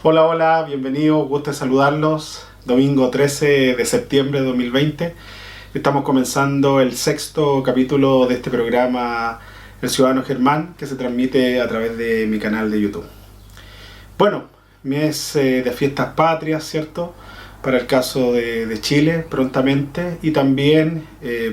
Hola, hola, bienvenidos, gusto de saludarlos. Domingo 13 de septiembre de 2020. Estamos comenzando el sexto capítulo de este programa El Ciudadano Germán, que se transmite a través de mi canal de YouTube. Bueno, mes de fiestas patrias, ¿cierto? Para el caso de Chile, prontamente. Y también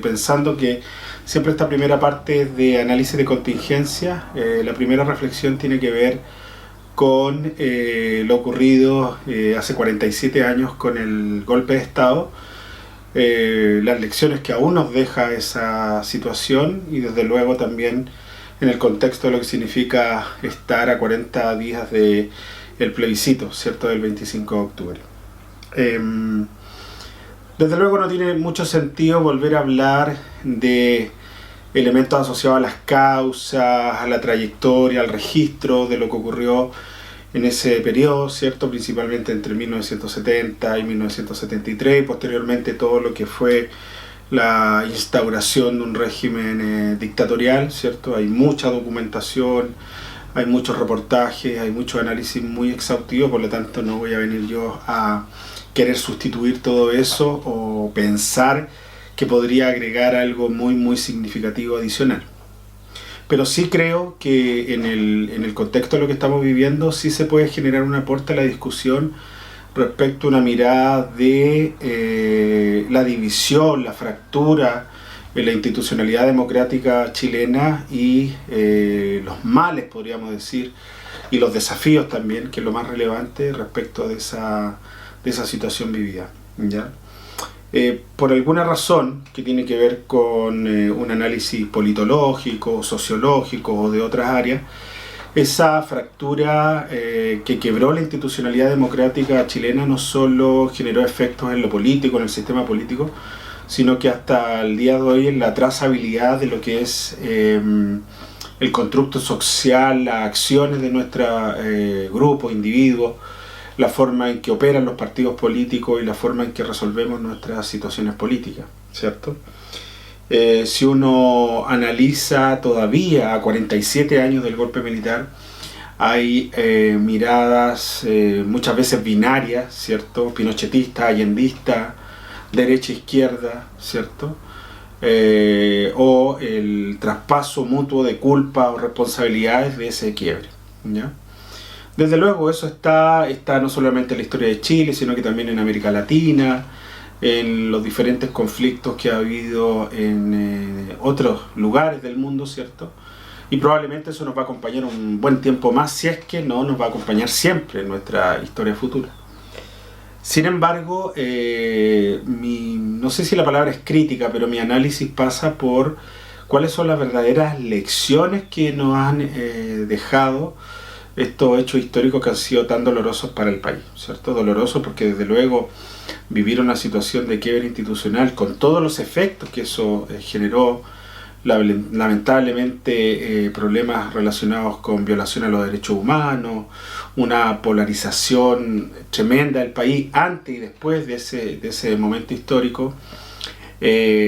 pensando que siempre esta primera parte es de análisis de contingencia. La primera reflexión tiene que ver con lo ocurrido hace 47 años con el golpe de Estado, las lecciones que aún nos deja esa situación y desde luego también en el contexto de lo que significa estar a 40 días del plebiscito, ¿cierto?, del 25 de octubre. Desde luego no tiene mucho sentido volver a hablar de elementos asociados a las causas, a la trayectoria, al registro de lo que ocurrió en ese periodo, ¿cierto? Principalmente entre 1970 y 1973 y posteriormente todo lo que fue la instauración de un régimen dictatorial, ¿cierto? Hay mucha documentación, hay muchos reportajes, hay mucho análisis muy exhaustivo, por lo tanto no voy a venir yo a querer sustituir todo eso o pensar que podría agregar algo muy significativo adicional. Pero sí creo que en el contexto de lo que estamos viviendo sí se puede generar un aporte a la discusión respecto a una mirada de la división, la fractura en la institucionalidad democrática chilena y los males, podríamos decir, y los desafíos también, que es lo más relevante respecto de esa situación vivida, ¿ya? Por alguna razón que tiene que ver con un análisis politológico, sociológico o de otras áreas, esa fractura que quebró la institucionalidad democrática chilena no solo generó efectos en lo político, en el sistema político, sino que hasta el día de hoy en la trazabilidad de lo que es el constructo social, las acciones de nuestro grupo, individuos, la forma en que operan los partidos políticos y la forma en que resolvemos nuestras situaciones políticas, ¿cierto? Si uno analiza todavía a 47 años del golpe militar, hay miradas muchas veces binarias, ¿cierto? Pinochetistas, allendistas, derecha-izquierda, ¿cierto? O el traspaso mutuo de culpa o responsabilidades de ese quiebre, ¿ya? Desde luego eso está no solamente en la historia de Chile, sino que también en América Latina, en los diferentes conflictos que ha habido en otros lugares del mundo, ¿cierto? Y probablemente eso nos va a acompañar un buen tiempo más, si es que no nos va a acompañar siempre en nuestra historia futura. Sin embargo, no sé si la palabra es crítica, pero mi análisis pasa por cuáles son las verdaderas lecciones que nos han dejado estos hechos históricos que han sido tan dolorosos para el país, ¿cierto? Dolorosos porque desde luego vivir una situación de quiebre institucional con todos los efectos que eso generó, lamentablemente problemas relacionados con violación a los derechos humanos, una polarización tremenda del país antes y después de ese momento histórico,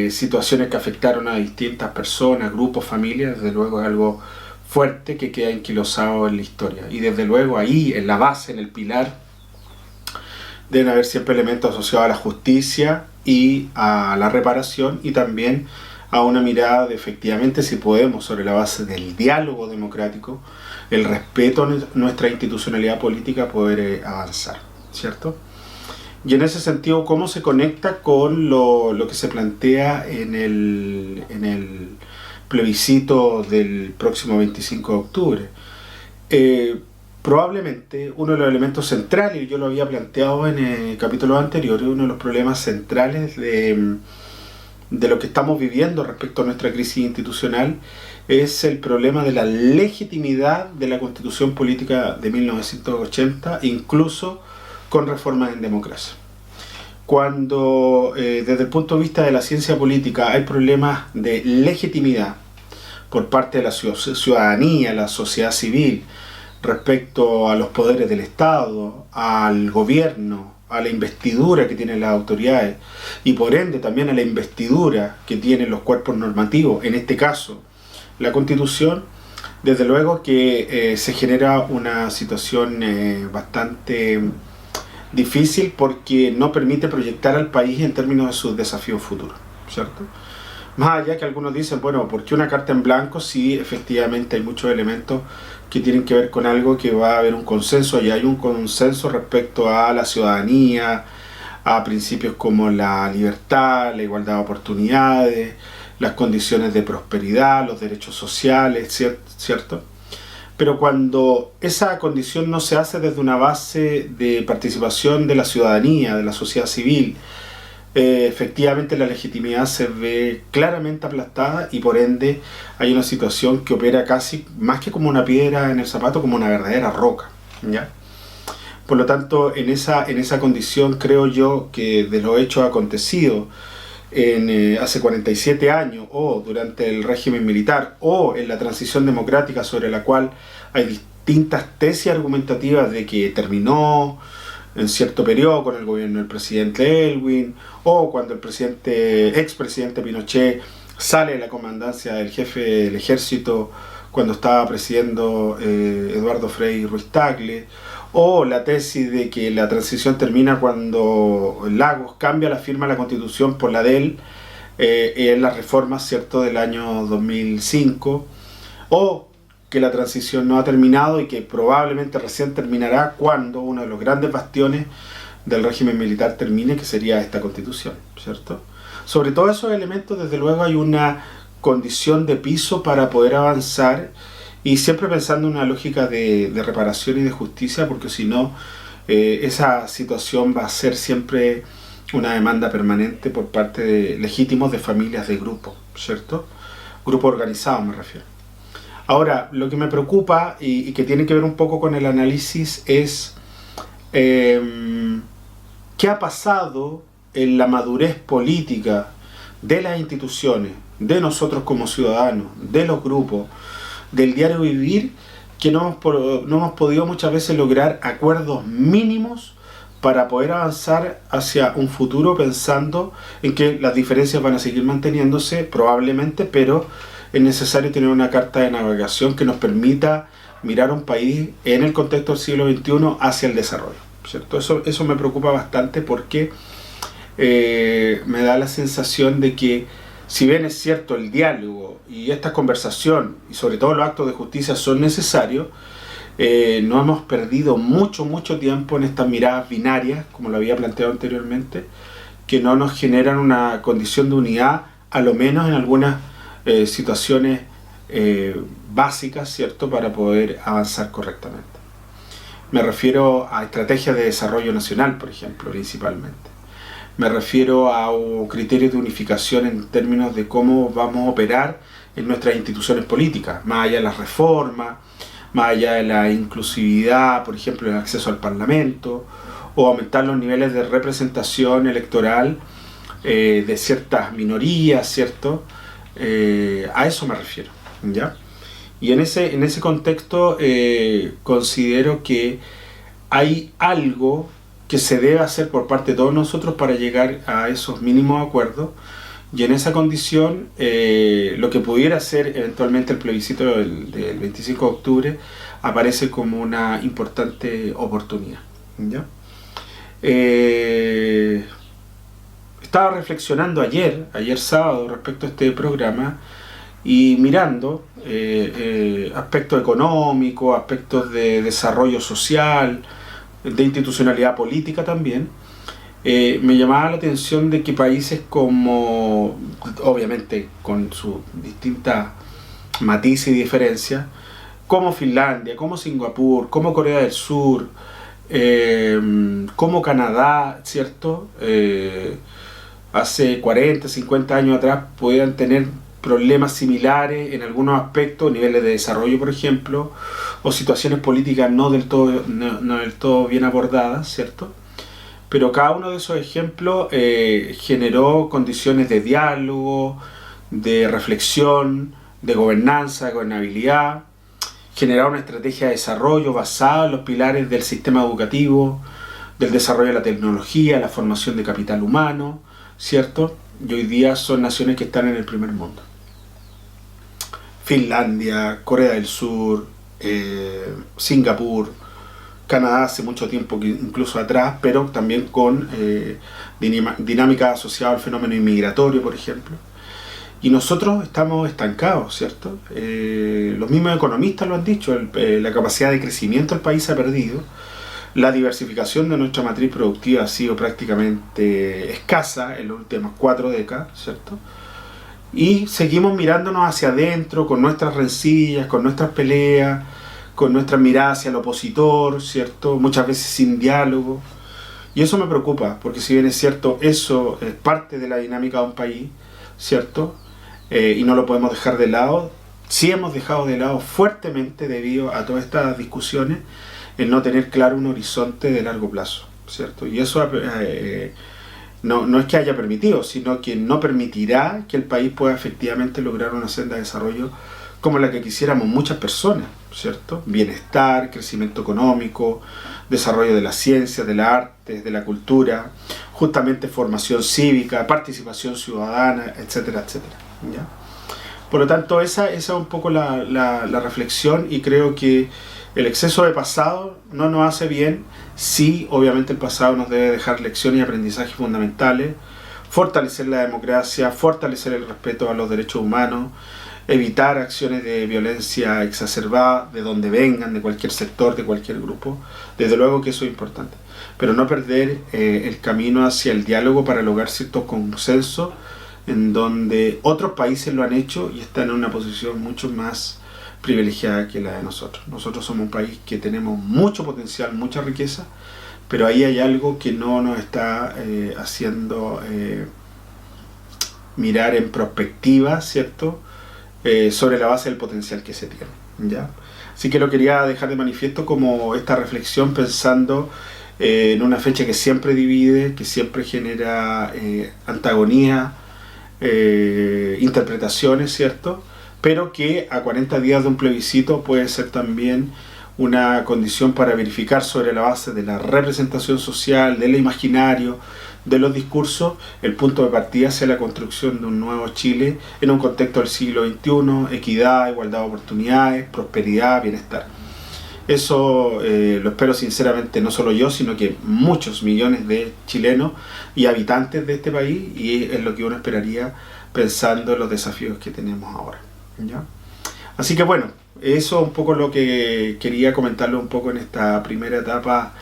situaciones que afectaron a distintas personas, grupos, familias, desde luego es algo fuerte que queda enquilosado en la historia. Y desde luego ahí, en la base, en el pilar, deben haber siempre elementos asociados a la justicia y a la reparación y también a una mirada de efectivamente si podemos, sobre la base del diálogo democrático, el respeto a nuestra institucionalidad política, poder avanzar, ¿cierto? Y en ese sentido, ¿cómo se conecta con lo que se plantea en el plebiscito del próximo 25 de octubre? Probablemente uno de los elementos centrales, y yo lo había planteado en capítulos anteriores, uno de los problemas centrales de lo que estamos viviendo respecto a nuestra crisis institucional es el problema de la legitimidad de la Constitución Política de 1980, incluso con reformas en democracia. Cuando desde el punto de vista de la ciencia política hay problemas de legitimidad por parte de la ciudadanía, la sociedad civil, respecto a los poderes del Estado, al gobierno, a la investidura que tienen las autoridades y por ende también a la investidura que tienen los cuerpos normativos, en este caso la Constitución, Desde luego que se genera una situación bastante difícil porque no permite proyectar al país en términos de sus desafíos futuros, ¿cierto? Más allá que algunos dicen, bueno, ¿por qué una carta en blanco? Sí, efectivamente hay muchos elementos que tienen que ver con algo que va a haber un consenso, y hay un consenso respecto a la ciudadanía, a principios como la libertad, la igualdad de oportunidades, las condiciones de prosperidad, los derechos sociales, ¿cierto? Pero cuando esa condición no se hace desde una base de participación de la ciudadanía, de la sociedad civil, efectivamente la legitimidad se ve claramente aplastada, y por ende hay una situación que opera casi más que como una piedra en el zapato, como una verdadera roca, ¿ya? Por lo tanto, en esa condición creo yo que de los hechos acontecidos hace 47 años, o durante el régimen militar, o en la transición democrática, sobre la cual hay distintas tesis argumentativas de que terminó en cierto periodo con el gobierno del presidente Elwin, o cuando el expresidente Pinochet sale de la comandancia del jefe del ejército cuando estaba presidiendo Eduardo Frei Ruiz-Tagle, o la tesis de que la transición termina cuando Lagos cambia la firma de la Constitución por la de él en las reformas, ¿cierto?, del año 2005, o que la transición no ha terminado y que probablemente recién terminará cuando uno de los grandes bastiones del régimen militar termine, que sería esta Constitución, ¿cierto? Sobre todos esos elementos, desde luego, hay una condición de piso para poder avanzar, y siempre pensando en una lógica de reparación y de justicia, porque si no, esa situación va a ser siempre una demanda permanente por parte de legítimos de familias de grupos, ¿cierto? Grupos organizados me refiero. Ahora, lo que me preocupa y que tiene que ver un poco con el análisis es qué ha pasado en la madurez política de las instituciones, de nosotros como ciudadanos, de los grupos, del diario vivir, que no hemos podido muchas veces lograr acuerdos mínimos para poder avanzar hacia un futuro, pensando en que las diferencias van a seguir manteniéndose probablemente, pero es necesario tener una carta de navegación que nos permita mirar un país en el contexto del siglo XXI hacia el desarrollo, ¿cierto? Eso me preocupa bastante, porque me da la sensación de que, si bien es cierto, el diálogo y esta conversación, y sobre todo los actos de justicia, son necesarios, no hemos perdido mucho tiempo en estas miradas binarias, como lo había planteado anteriormente, que no nos generan una condición de unidad, a lo menos en algunas situaciones básicas, ¿cierto?, para poder avanzar correctamente. Me refiero a estrategias de desarrollo nacional, por ejemplo, principalmente. Me refiero a criterios de unificación en términos de cómo vamos a operar en nuestras instituciones políticas, más allá de las reformas, más allá de la inclusividad, por ejemplo, el acceso al Parlamento, o aumentar los niveles de representación electoral de ciertas minorías, ¿cierto? A eso me refiero, ¿ya? Y en ese contexto considero que hay algo que se debe hacer por parte de todos nosotros para llegar a esos mínimos acuerdos, y en esa condición lo que pudiera ser eventualmente el plebiscito del 25 de octubre aparece como una importante oportunidad, ¿ya? Estaba reflexionando ayer sábado respecto a este programa, y mirando aspectos económicos, aspectos de desarrollo social, de institucionalidad política también, me llamaba la atención de que países como, obviamente con sus distintas matices y diferencias, como Finlandia, como Singapur, como Corea del Sur, como Canadá, ¿cierto? Hace 40, 50 años atrás podían tener problemas similares en algunos aspectos, niveles de desarrollo, por ejemplo, o situaciones políticas no del todo bien abordadas, ¿cierto? Pero cada uno de esos ejemplos generó condiciones de diálogo, de reflexión, de gobernanza, de gobernabilidad, generar una estrategia de desarrollo basada en los pilares del sistema educativo, del desarrollo de la tecnología, la formación de capital humano, ¿cierto? Y hoy día son naciones que están en el primer mundo. Finlandia, Corea del Sur, Singapur, Canadá hace mucho tiempo, incluso atrás, pero también con dinámica asociada al fenómeno inmigratorio, por ejemplo. Y nosotros estamos estancados, ¿cierto? Los mismos economistas lo han dicho, la capacidad de crecimiento del país se ha perdido, la diversificación de nuestra matriz productiva ha sido prácticamente escasa en las últimas 4 décadas, ¿cierto? Y seguimos mirándonos hacia adentro, con nuestras rencillas, con nuestras peleas, con nuestra mirada hacia el opositor, ¿cierto? Muchas veces sin diálogo. Y eso me preocupa, porque si bien es cierto, eso es parte de la dinámica de un país, ¿cierto? Y no lo podemos dejar de lado. Sí hemos dejado de lado fuertemente, debido a todas estas discusiones, el no tener claro un horizonte de largo plazo, ¿cierto? Y eso no es que haya permitido, sino que no permitirá que el país pueda efectivamente lograr una senda de desarrollo como la que quisiéramos muchas personas, ¿cierto? Bienestar, crecimiento económico, desarrollo de las ciencias, de las artes, de la cultura, justamente formación cívica, participación ciudadana, etcétera, etcétera, ¿ya? Por lo tanto, esa es un poco la reflexión, y creo que el exceso de pasado no nos hace bien. Sí, obviamente el pasado nos debe dejar lecciones y aprendizajes fundamentales, fortalecer la democracia, fortalecer el respeto a los derechos humanos, evitar acciones de violencia exacerbada, de donde vengan, de cualquier sector, de cualquier grupo. Desde luego que eso es importante, pero no perder el camino hacia el diálogo para lograr ciertos consensos en donde otros países lo han hecho y están en una posición mucho más privilegiada que la de nosotros. Nosotros somos un país que tenemos mucho potencial, mucha riqueza, pero ahí hay algo que no nos está haciendo mirar en perspectiva, ¿cierto? Sobre la base del potencial que se tiene, ¿ya? Así que lo quería dejar de manifiesto como esta reflexión, pensando en una fecha que siempre divide, que siempre genera antagonía, interpretaciones, ¿cierto? Pero que a 40 días de un plebiscito puede ser también una condición para verificar, sobre la base de la representación social, del imaginario, de los discursos, el punto de partida hacia la construcción de un nuevo Chile en un contexto del siglo XXI, equidad, igualdad de oportunidades, prosperidad, bienestar. Eso lo espero sinceramente, no solo yo, sino que muchos millones de chilenos y habitantes de este país, y es lo que uno esperaría pensando en los desafíos que tenemos ahora, ¿ya? Así que bueno, eso es un poco lo que quería comentarle un poco en esta primera etapa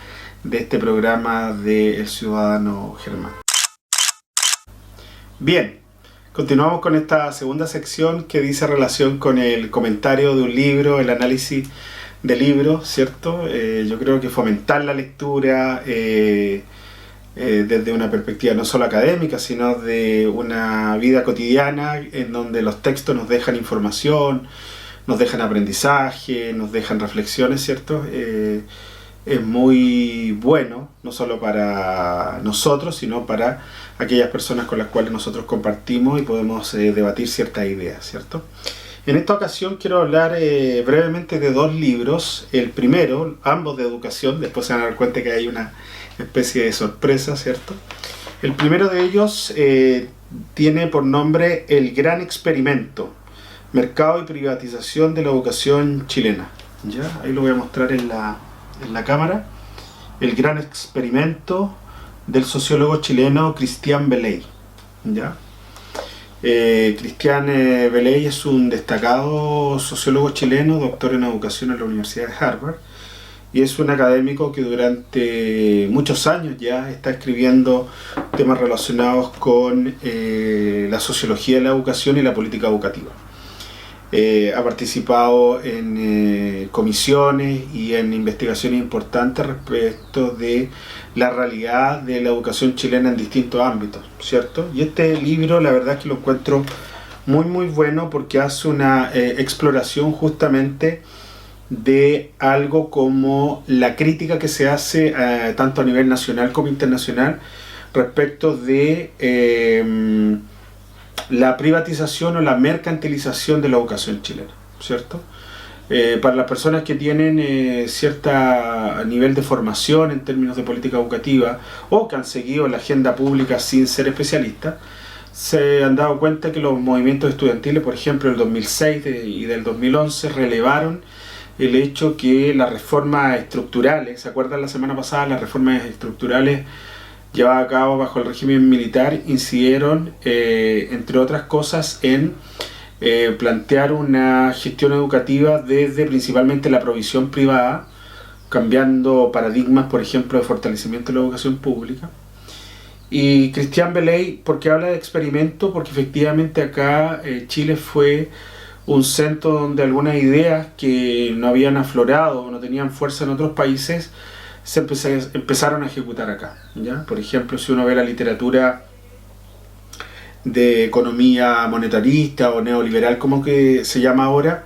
de este programa de El Ciudadano Germán. Bien, continuamos con esta segunda sección que dice relación con el comentario de un libro, el análisis de libros, ¿cierto? Yo creo que fomentar la lectura desde una perspectiva no solo académica, sino de una vida cotidiana en donde los textos nos dejan información, nos dejan aprendizaje, nos dejan reflexiones, ¿cierto? Es muy bueno, no solo para nosotros, sino para aquellas personas con las cuales nosotros compartimos y podemos debatir ciertas ideas, ¿cierto? En esta ocasión quiero hablar brevemente de 2 libros. El primero, ambos de educación, después se van a dar cuenta que hay una especie de sorpresa, ¿cierto? El primero de ellos tiene por nombre El Gran Experimento, Mercado y privatización de la educación chilena. ¿Ya? Ahí lo voy a mostrar en la cámara. El Gran Experimento, del sociólogo chileno Cristian Beley. ¿Ya? Cristian Beley es un destacado sociólogo chileno, doctor en educación en la Universidad de Harvard, y es un académico que durante muchos años ya está escribiendo temas relacionados con la sociología de la educación y la política educativa. Ha participado en comisiones y en investigaciones importantes respecto de la realidad de la educación chilena en distintos ámbitos, ¿cierto? Y este libro, la verdad es que lo encuentro muy bueno, porque hace una exploración justamente de algo como la crítica que se hace tanto a nivel nacional como internacional respecto de la privatización o la mercantilización de la educación chilena, ¿cierto? Para las personas que tienen cierto nivel de formación en términos de política educativa o que han seguido la agenda pública sin ser especialistas, se han dado cuenta que los movimientos estudiantiles, por ejemplo, del 2006 y del 2011, relevaron el hecho que las reformas estructurales, ¿se acuerdan la semana pasada? Las reformas estructurales llevadas a cabo bajo el régimen militar incidieron, entre otras cosas, en plantear una gestión educativa desde principalmente la provisión privada, cambiando paradigmas, por ejemplo, de fortalecimiento de la educación pública. Y Christian Beley, ¿por qué habla de experimento? Porque efectivamente acá Chile fue un centro donde algunas ideas que no habían aflorado o no tenían fuerza en otros países se empezaron a ejecutar acá, ¿ya? Por ejemplo, si uno ve la literatura de economía monetarista o neoliberal, como que se llama ahora,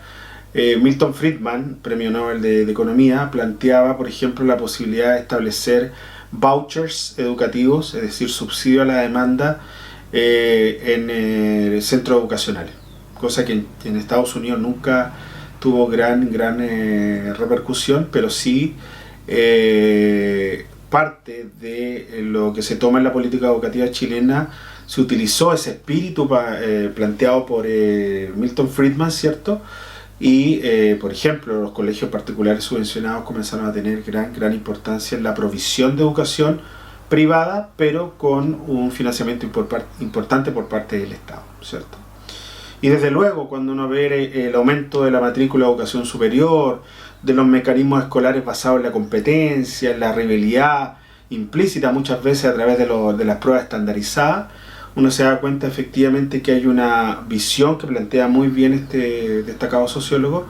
Milton Friedman, premio Nobel de Economía, planteaba, por ejemplo, la posibilidad de establecer vouchers educativos, es decir, subsidio a la demanda en centros educacionales, cosa que en Estados Unidos nunca tuvo gran repercusión, pero sí parte de lo que se toma en la política educativa chilena. Se utilizó ese espíritu planteado por Milton Friedman, ¿cierto? Y, por ejemplo, los colegios particulares subvencionados comenzaron a tener gran importancia en la provisión de educación privada, pero con un financiamiento importante por parte del Estado, ¿cierto? Y desde luego, cuando uno ve el aumento de la matrícula de educación superior, de los mecanismos escolares basados en la competencia, en la rivalidad implícita muchas veces a través de las pruebas estandarizadas, uno se da cuenta efectivamente que hay una visión que plantea muy bien este destacado sociólogo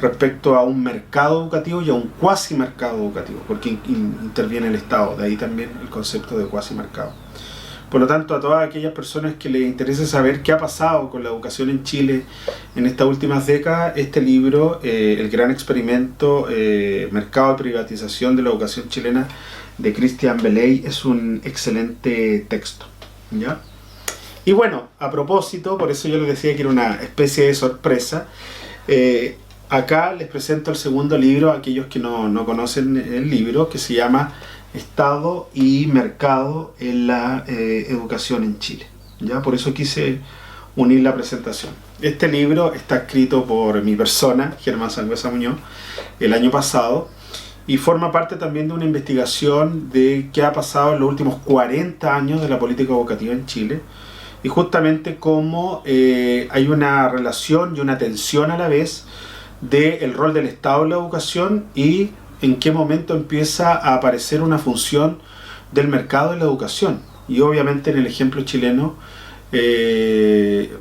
respecto a un mercado educativo y a un cuasi mercado educativo, porque interviene el Estado, de ahí también el concepto de cuasi mercado. Por lo tanto, a todas aquellas personas que les interese saber qué ha pasado con la educación en Chile en estas últimas décadas, este libro, El Gran Experimento, Mercado de Privatización de la Educación Chilena, de Christian Beley, es un excelente texto, ¿ya? Y bueno, a propósito, por eso yo les decía que era una especie de sorpresa, acá les presento el segundo libro a aquellos que no conocen el libro, que se llama Estado y Mercado en la Educación en Chile, ¿ya? Por eso quise unir la presentación. Este libro está escrito por mi persona, Germán Sangüesa Muñoz, el año pasado, y forma parte también de una investigación de qué ha pasado en los últimos 40 años de la política educativa en Chile, y justamente cómo hay una relación y una tensión a la vez del rol del Estado en la educación y en qué momento empieza a aparecer una función del mercado en la educación. Y obviamente en el ejemplo chileno,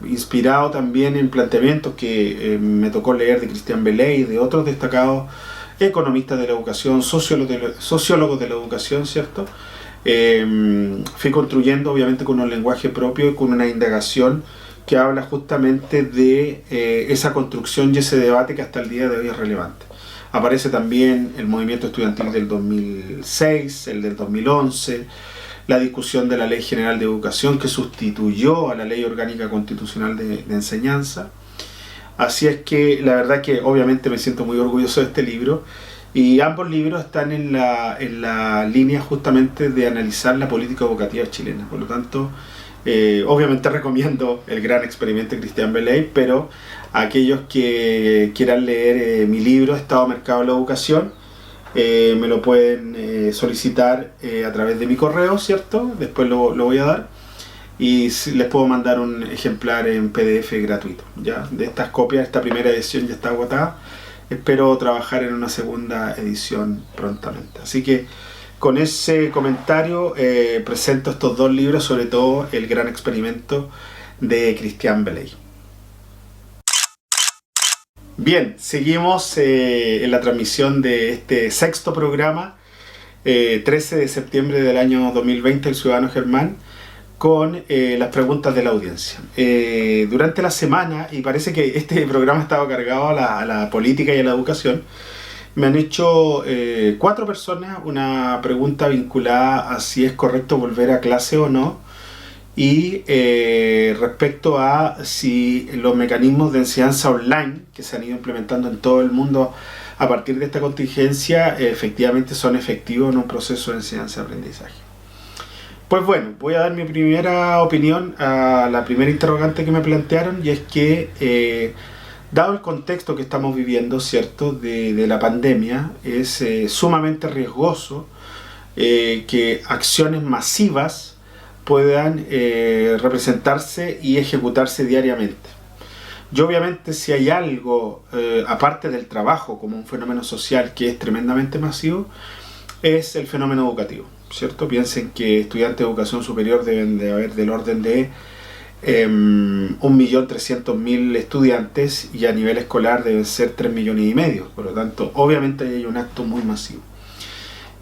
inspirado también en planteamientos que me tocó leer de Christian Beley y de otros destacados economistas de la educación, sociólogos de la educación, ¿cierto? Fui construyendo obviamente con un lenguaje propio y con una indagación que habla justamente de esa construcción y ese debate que hasta el día de hoy es relevante. Aparece también el movimiento estudiantil del 2006, el del 2011, la discusión de la Ley General de Educación que sustituyó a la Ley Orgánica Constitucional de Enseñanza. Así es que la verdad que obviamente me siento muy orgulloso de este libro, y ambos libros están en la línea justamente de analizar la política educativa chilena. Por lo tanto, obviamente recomiendo El Gran Experimento de Christian Beley, pero a aquellos que quieran leer mi libro Estado, Mercado de la Educación, me lo pueden solicitar a través de mi correo, ¿cierto? Después lo voy a dar, y les puedo mandar un ejemplar en PDF gratuito, ¿ya? De estas copias, esta primera edición ya está agotada. Espero trabajar en una segunda edición prontamente. Así que con ese comentario presento estos dos libros, sobre todo El Gran Experimento de Christian Beley. Bien, seguimos en la transmisión de este sexto programa, 13 de septiembre del año 2020, El Ciudadano Germán, con las preguntas de la audiencia. Durante la semana, y parece que este programa estaba cargado a la política y a la educación, me han hecho 4 personas una pregunta vinculada a si es correcto volver a clase o no, y respecto a si los mecanismos de enseñanza online que se han ido implementando en todo el mundo a partir de esta contingencia efectivamente son efectivos en un proceso de enseñanza-aprendizaje. Pues bueno, voy a dar mi primera opinión a la primera interrogante que me plantearon, y es que, dado el contexto que estamos viviendo, ¿cierto?, de la pandemia, es sumamente riesgoso que acciones masivas puedan representarse y ejecutarse diariamente. Yo obviamente, si hay algo, aparte del trabajo como un fenómeno social que es tremendamente masivo, es el fenómeno educativo, ¿cierto? Piensen que estudiantes de educación superior deben de haber del orden de 1.300.000 estudiantes, y a nivel escolar deben ser 3,5 millones. Por lo tanto, obviamente hay un acto muy masivo.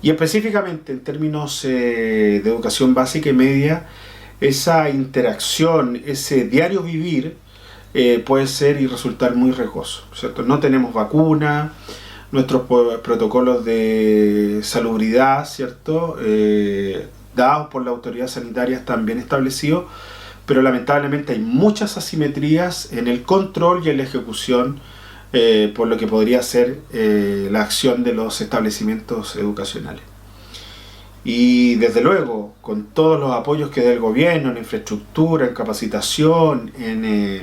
Y específicamente en términos de educación básica y media, esa interacción, ese diario vivir, puede ser y resultar muy riesgoso, ¿cierto? No tenemos vacuna, nuestros protocolos de salubridad, ¿cierto?, dados por la autoridad sanitaria están bien establecidos, pero lamentablemente hay muchas asimetrías en el control y en la ejecución, por lo que podría ser la acción de los establecimientos educacionales. Y desde luego, con todos los apoyos que da el gobierno en infraestructura, en capacitación, en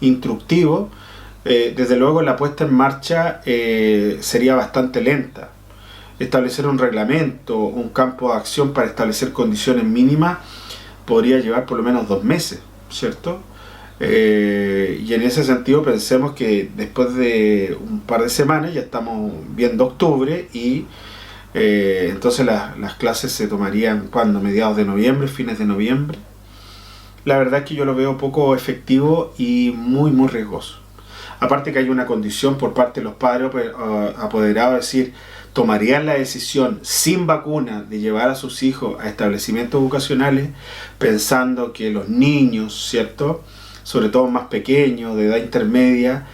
instructivo, desde luego la puesta en marcha sería bastante lenta. Establecer un reglamento, un campo de acción para establecer condiciones mínimas podría llevar por lo menos 2 meses, ¿cierto? Y en ese sentido pensemos que después de un par de semanas ya estamos viendo octubre, y entonces las clases se tomarían cuando, mediados de noviembre, fines de noviembre. La verdad es que yo lo veo poco efectivo y muy muy riesgoso. Aparte que hay una condición por parte de los padres apoderados, es decir, tomarían la decisión sin vacuna de llevar a sus hijos a establecimientos educacionales pensando que los niños, ¿cierto?, sobre todo más pequeños, de edad intermedia,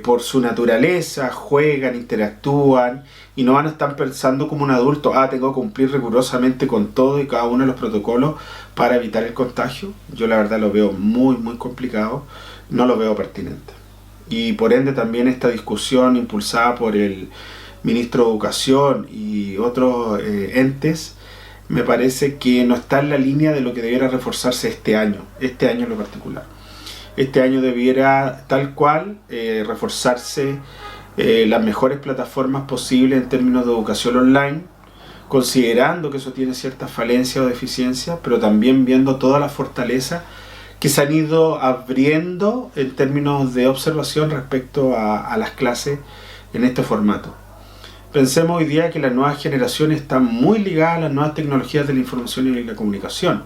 por su naturaleza juegan, interactúan y no van a estar pensando como un adulto, tengo que cumplir rigurosamente con todo y cada uno de los protocolos para evitar el contagio. Yo la verdad lo veo muy muy complicado, no lo veo pertinente. Y por ende también esta discusión impulsada por el ministro de Educación y otros entes, me parece que no está en la línea de lo que debiera reforzarse este año en lo particular. Este año debiera tal cual reforzarse las mejores plataformas posibles en términos de educación online, considerando que eso tiene ciertas falencias o deficiencias, pero también viendo todas las fortalezas que se han ido abriendo en términos de observación respecto a las clases en este formato. Pensemos hoy día que las nuevas generaciones están muy ligadas a las nuevas tecnologías de la información y la comunicación,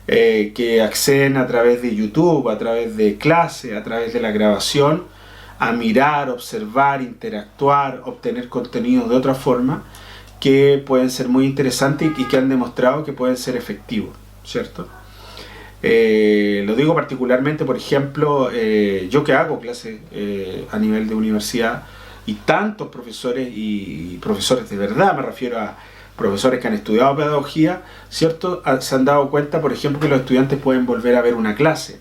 que acceden a través de YouTube, a través de clases, a través de la grabación, a mirar, observar, interactuar, obtener contenidos de otra forma, que pueden ser muy interesantes y que han demostrado que pueden ser efectivos, ¿cierto? Lo digo particularmente, por ejemplo, yo que hago clases a nivel de universidad, y tantos profesores y profesores de verdad, me refiero a profesores que han estudiado pedagogía, ¿cierto?, se han dado cuenta, por ejemplo, que los estudiantes pueden volver a ver una clase,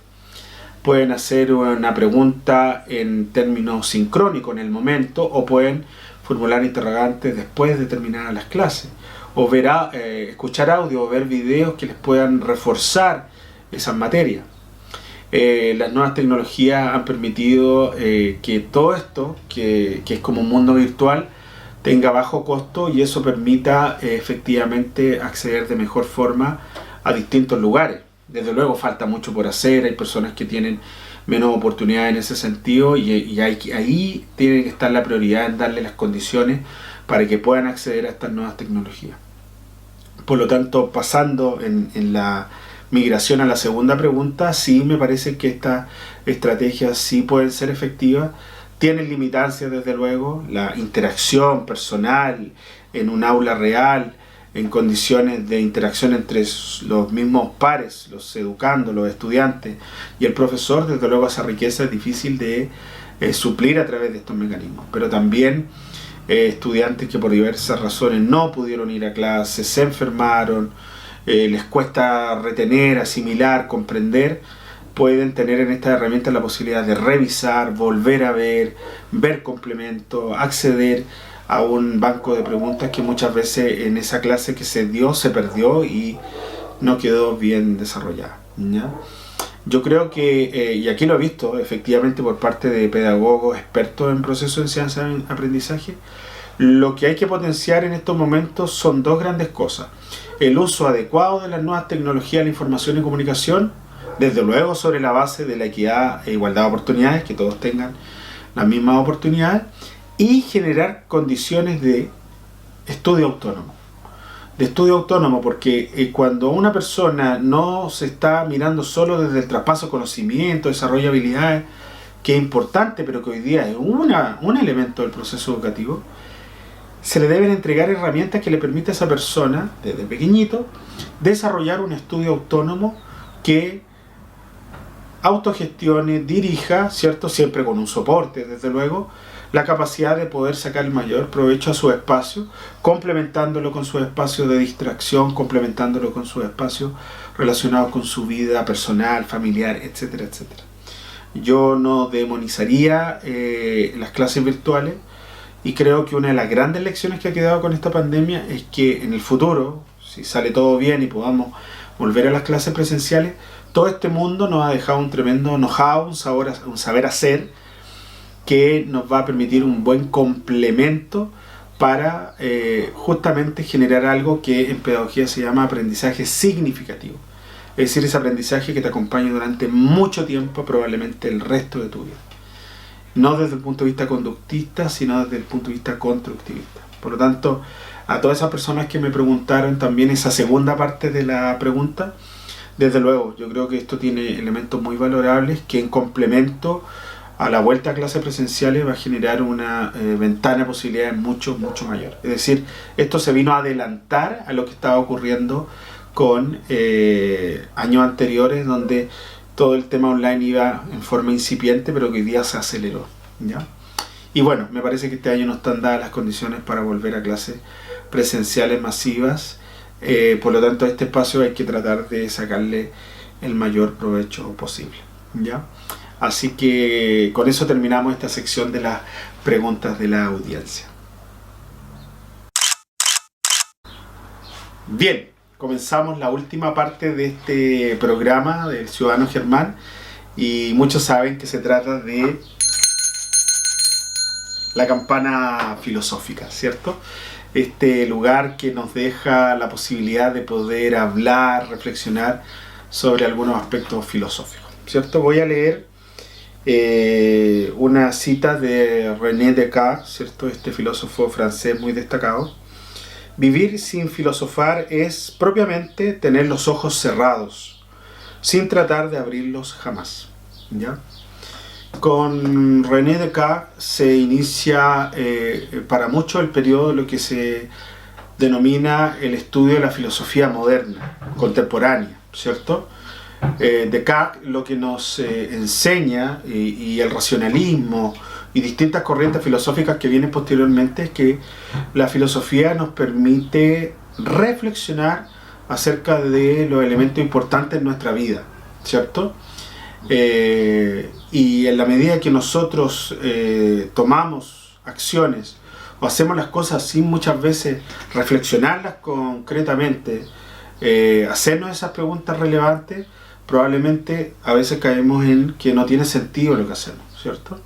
pueden hacer una pregunta en términos sincrónicos en el momento, o pueden formular interrogantes después de terminar las clases, o escuchar audio o ver videos que les puedan reforzar esas materias. Las nuevas tecnologías han permitido que todo esto, que es como un mundo virtual, tenga bajo costo, y eso permita efectivamente acceder de mejor forma a distintos lugares. Desde luego falta mucho por hacer, hay personas que tienen menos oportunidades en ese sentido, y ahí tiene que estar la prioridad en darle las condiciones para que puedan acceder a estas nuevas tecnologías. Por lo tanto, pasando en la migración a la segunda pregunta, sí me parece que estas estrategias sí pueden ser efectivas. Tienen limitancias, desde luego, la interacción personal en un aula real, en condiciones de interacción entre los mismos pares, los educandos, los estudiantes y el profesor. Desde luego esa riqueza es difícil de suplir a través de estos mecanismos, pero también estudiantes que por diversas razones no pudieron ir a clase, se enfermaron, les cuesta retener, asimilar, comprender, pueden tener en estas herramientas la posibilidad de revisar, volver a ver complementos, acceder a un banco de preguntas que muchas veces en esa clase que se dio se perdió, y no quedó bien desarrollada, ¿ya? Yo creo que, y aquí lo he visto efectivamente por parte de pedagogos expertos en procesos de enseñanza-aprendizaje, lo que hay que potenciar en estos momentos son dos grandes cosas. El uso adecuado de las nuevas tecnologías de la información y comunicación, desde luego sobre la base de la equidad e igualdad de oportunidades, que todos tengan las mismas oportunidades, y generar condiciones de estudio autónomo. De estudio autónomo, porque cuando una persona no se está mirando solo desde el traspaso de conocimiento, desarrollo de habilidades, que es importante, pero que hoy día es un elemento del proceso educativo, se le deben entregar herramientas que le permitan a esa persona, desde pequeñito, desarrollar un estudio autónomo que autogestione, dirija, ¿cierto? Siempre con un soporte, desde luego, la capacidad de poder sacar el mayor provecho a su espacio, complementándolo con sus espacios de distracción, complementándolo con sus espacios relacionados con su vida personal, familiar, etcétera, etcétera. Yo no demonizaría las clases virtuales, y creo que una de las grandes lecciones que ha quedado con esta pandemia es que en el futuro, si sale todo bien y podamos volver a las clases presenciales, todo este mundo nos ha dejado un tremendo know-how, un saber hacer, que nos va a permitir un buen complemento para justamente generar algo que en pedagogía se llama aprendizaje significativo. Es decir, ese aprendizaje que te acompaña durante mucho tiempo, probablemente el resto de tu vida. No desde el punto de vista conductista, sino desde el punto de vista constructivista. Por lo tanto, a todas esas personas que me preguntaron también esa segunda parte de la pregunta, desde luego, yo creo que esto tiene elementos muy valorables que en complemento a la vuelta a clases presenciales va a generar una ventana de posibilidades mucho mayor. Es decir, esto se vino a adelantar a lo que estaba ocurriendo con años anteriores, donde todo el tema online iba en forma incipiente, pero que hoy día se aceleró, ¿ya? Y bueno, me parece que este año no están dadas las condiciones para volver a clases presenciales masivas, por lo tanto a este espacio hay que tratar de sacarle el mayor provecho posible, ¿ya? Así que con eso terminamos esta sección de las preguntas de la audiencia. Bien, comenzamos la última parte de este programa del Ciudadano Germán, y muchos saben que se trata de la campana filosófica, ¿cierto? Este lugar que nos deja la posibilidad de poder hablar, reflexionar sobre algunos aspectos filosóficos, ¿cierto? Voy a leer una cita de René Descartes, ¿cierto? Este filósofo francés muy destacado. Vivir sin filosofar es propiamente tener los ojos cerrados, sin tratar de abrirlos jamás, ¿ya? Con René Descartes se inicia para muchos el periodo de lo que se denomina el estudio de la filosofía moderna, contemporánea, ¿cierto? Descartes lo que nos enseña, y el racionalismo y distintas corrientes filosóficas que vienen posteriormente, es que la filosofía nos permite reflexionar acerca de los elementos importantes en nuestra vida, ¿cierto? Y en la medida que nosotros tomamos acciones o hacemos las cosas sin muchas veces reflexionarlas concretamente, hacernos esas preguntas relevantes, probablemente a veces caemos en que no tiene sentido lo que hacemos, ¿cierto?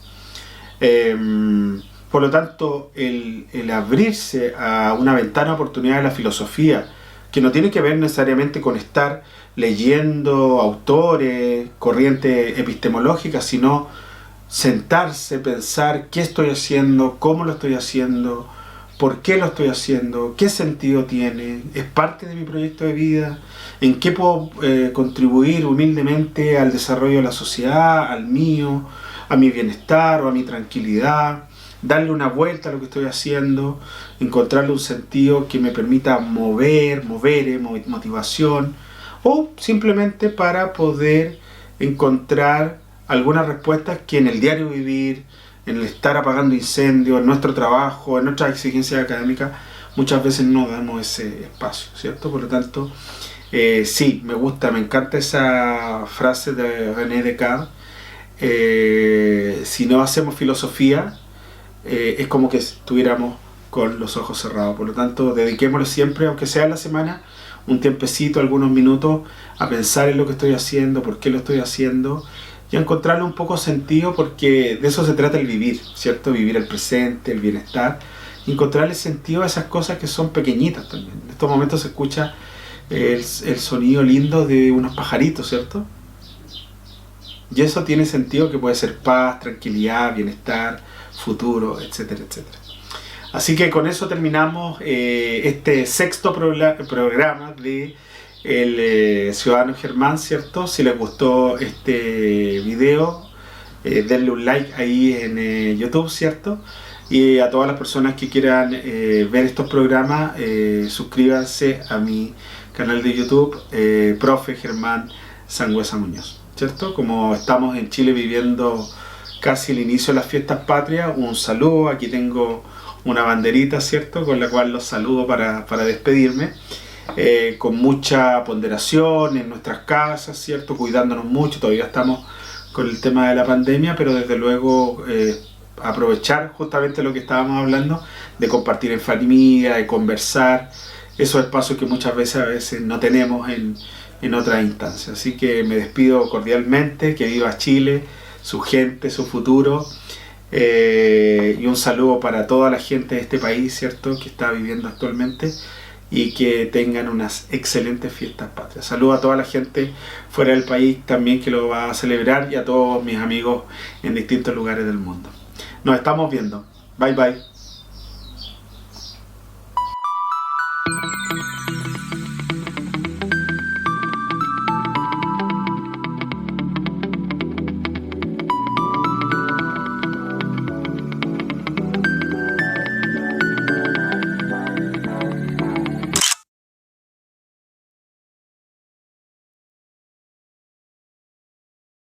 Por lo tanto, el abrirse a una ventana de oportunidad de la filosofía, que no tiene que ver necesariamente con estar leyendo autores, corrientes epistemológicas, sino sentarse, pensar qué estoy haciendo, cómo lo estoy haciendo, por qué lo estoy haciendo, qué sentido tiene, es parte de mi proyecto de vida, en qué puedo contribuir humildemente al desarrollo de la sociedad, al mío, a mi bienestar o a mi tranquilidad, darle una vuelta a lo que estoy haciendo, encontrarle un sentido que me permita motivación, o simplemente para poder encontrar algunas respuestas que en el diario vivir, en el estar apagando incendios, en nuestro trabajo, en nuestras exigencias académicas, muchas veces no damos ese espacio, ¿cierto? Por lo tanto, sí, me encanta esa frase de René Descartes. Si no hacemos filosofía, es como que estuviéramos con los ojos cerrados. Por lo tanto, dediquémosle siempre, aunque sea en la semana, un tiempecito, algunos minutos, a pensar en lo que estoy haciendo, por qué lo estoy haciendo, y a encontrarle un poco sentido, porque de eso se trata el vivir, ¿cierto? Vivir el presente, el bienestar, y encontrarle sentido a esas cosas que son pequeñitas también. En estos momentos se escucha el sonido lindo de unos pajaritos, ¿cierto? Y eso tiene sentido, que puede ser paz, tranquilidad, bienestar, futuro, etcétera, etcétera. Así que con eso terminamos este sexto programa de El Ciudadano Germán, ¿cierto? Si les gustó este video, denle un like ahí en YouTube, ¿cierto? Y a todas las personas que quieran ver estos programas, suscríbanse a mi canal de YouTube, Profe Germán Sangüesa Muñoz, ¿cierto? Como estamos en Chile viviendo casi el inicio de las fiestas patrias, un saludo. Aquí tengo una banderita, ¿cierto?, con la cual los saludo para despedirme, con mucha ponderación en nuestras casas, ¿cierto?, cuidándonos mucho. Todavía estamos con el tema de la pandemia, pero desde luego aprovechar justamente lo que estábamos hablando, de compartir en familia, de conversar, esos espacios que muchas veces no tenemos en otras instancias. Así que me despido cordialmente, que viva Chile, su gente, su futuro, y un saludo para toda la gente de este país, ¿cierto?, que está viviendo actualmente, y que tengan unas excelentes fiestas patrias. Saludo a toda la gente fuera del país también que lo va a celebrar, y a todos mis amigos en distintos lugares del mundo. Nos estamos viendo. Bye bye.